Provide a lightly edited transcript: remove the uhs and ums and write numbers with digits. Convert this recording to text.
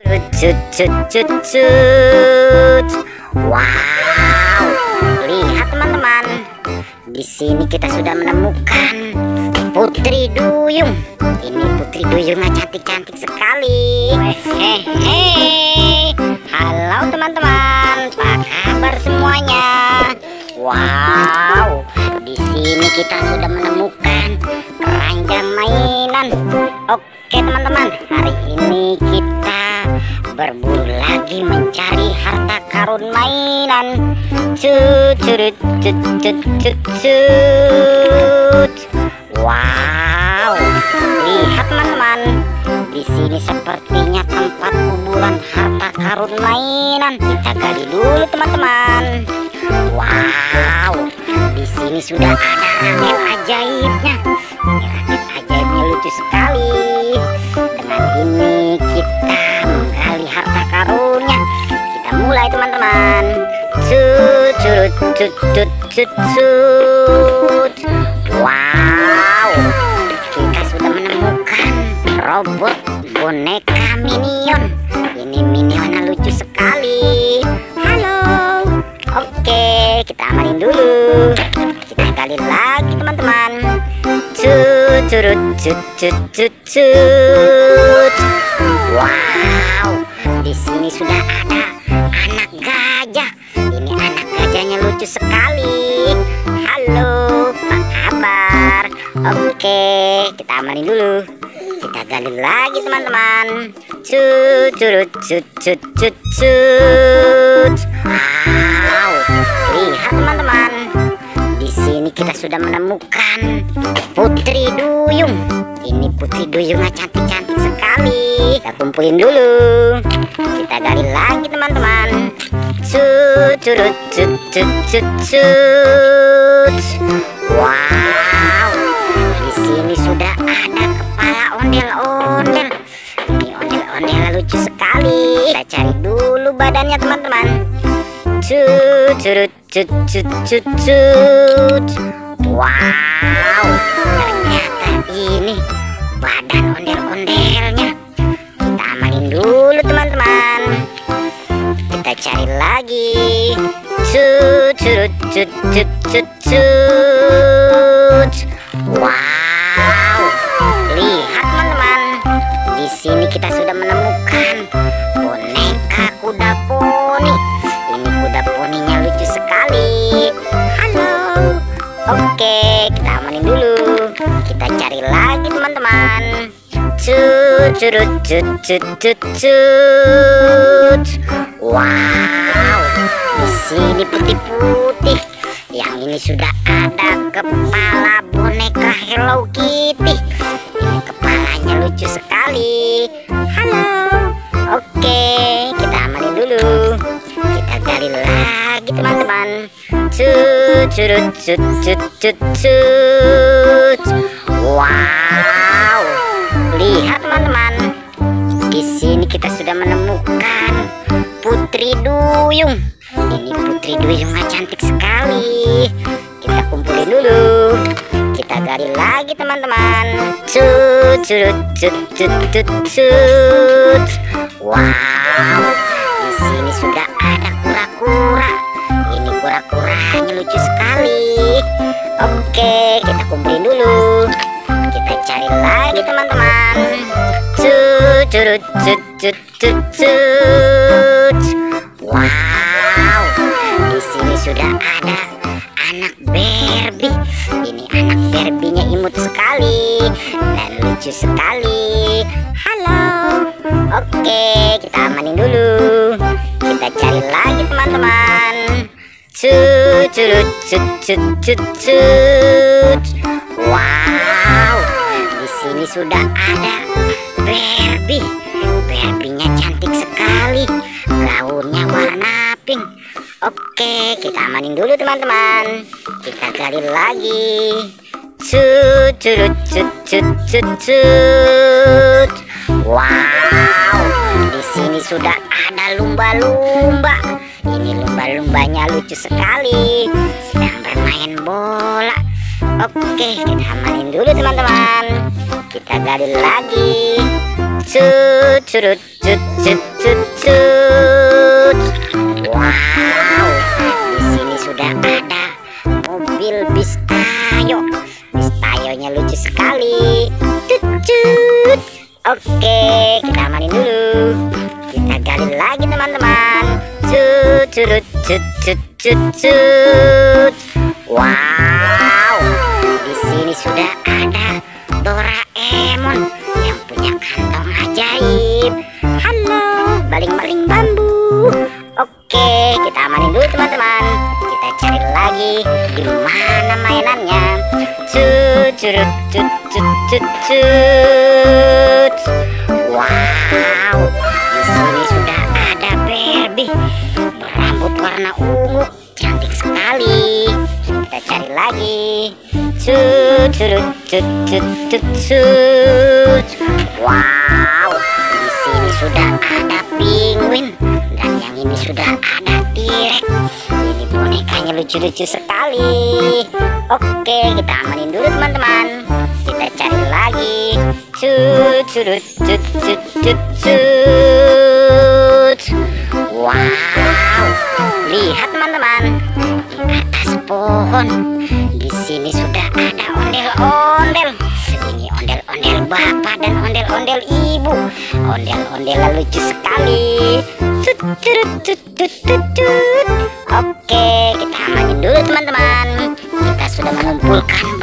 Cut cut cut cut. Wow, lihat teman-teman. Di sini kita sudah menemukan Putri Duyung. Ini Putri Duyungnya cantik-cantik sekali. Hehehe. Halo teman-teman, apa kabar semuanya? Wow, di sini kita sudah menemukan keranjang mainan. Oke teman-teman, hari ini kita berburu lagi mencari harta karun mainan. Cut cut cut cut cut cut. Wow, lihat teman-teman, di sini sepertinya tempat kuburan harta karun mainan. Kita gali dulu teman-teman. Wow, di sini sudah ada raket ajaibnya. Raket ajaibnya lucu sekali. Dengan ini kita menggali harta karunnya. Kita mulai teman-teman. Cut cut cut cut cut cut. Wow, kita sudah menemukan robot boneka minion. Ini minionnya lucu sekali. Halo. Oke, kita amanin dulu. Kita gali lagi teman-teman. Cut cut cut cut cut cut. Wow, di sini sudah ada anak gajah. Ini anak gajahnya lucu sekali. Halo, apa kabar? Oke, kita amanin dulu. Kita gali lagi teman-teman. Cut cut cut cut cut cut. Wow, lihat teman-teman. Di sini kita sudah menemukan Putri Duyung. Ini Putri Duyungnya cantik-cantik sekali. Kita kumpulin dulu. Kita gali lagi teman-teman. Cut cut cut cut cut cut. Wow, di sini sudah ada kepala ondel-ondel. Ini ondel-ondel lucu sekali. Kita cari dulu badannya teman-teman. Cut cut cut cut cut cut. Wow, ternyata ini badan ondel-ondelnya. Kita amalin dulu teman-teman. Kita cari lagi. Cut cut cut cut cut cut. Wow, lihat teman-teman. Di sini kita sudah menemukan boneka kuda poni. Ini kuda poninya lucu sekali. Halo. Oke, kita amanin dulu. Kita cari lagi teman-teman. Cut cut cut cut cut cut. Wow, di sini putih-putih. Yang ini sudah ada kepala boneka Hello Kitty. Ini kepalanya lucu sekali. Halo. Oke, kita amanin dulu. Kita gali lagi teman-teman. Cut cut cut cut cut cut. Wow, lihat teman-teman. Di sini kita sudah menemukan Putri Duyung. Ini Putri Duyungnya cantik sekali. Kita kumpulin dulu. Kita gali lagi teman-teman. Cut cut cut cut cut cut. Wow, di sini sudah ada kura-kura. Ini kura-kuranya lucu sekali. Oke, kita kumpulin dulu. Kita cari lagi teman-teman. Cut cut cut cut cut cut. Wow, di sini sudah ada anak Barbie. Ini anak Barbie-nya imut sekali dan lucu sekali. Halo. Oke, kita amanin dulu. Kita cari lagi teman-teman. Cut cut cut cut cut cut. Wow, di sini sudah ada Barbie. Barbie-nya cantik sekali. Gaunnya warna pink. Oke, kita amanin dulu teman-teman. Kita gali lagi. Cut cut cut cut cut cut. Wow, di sini sudah ada lumba-lumba. Ini lumba-lumbanya lucu sekali, sedang bermain bola. Oke, kita amanin dulu teman-teman. Kita gali lagi. cut, curut, cut, cut, cut, cut. Wow, di sini sudah ada mobil bis Tayo. Bis Tayonya lucu sekali. Cut, cut. Oke, kita amanin dulu. Kita gali lagi teman-teman. Cut, curut, cut, cut, cut, cut. Wow, di sini sudah ada Doraemon yang punya kantong ajaib. Halo, baling-baling bambu. Oke, kita amanin dulu teman-teman. Kita cari lagi di mana mainannya. Cut, curut, cut, cut, cut, cut. Wow, di sini sudah ada Barbie berambut warna ungu, cantik sekali. Kita cari lagi. Cut, curut, cut, cut, cut, cut. Wow, di sini sudah ada penguin dan yang ini sudah ada T-Rex. Ini bonekanya lucu-lucu sekali. Oke, kita amanin dulu teman-teman. Kita cari lagi. Cut, curut, cut, cut, cut, cut. Wow, lihat teman-teman, di atas pohon di sini sudah ada ondel-ondel. Ini ondel-ondel bapak dan ondel-ondel ibu. Ondel-ondel lucu sekali. Tut, tut, tut, tut, tut, tut. Oke, kita amanin dulu teman-teman. Kita sudah mengumpulkan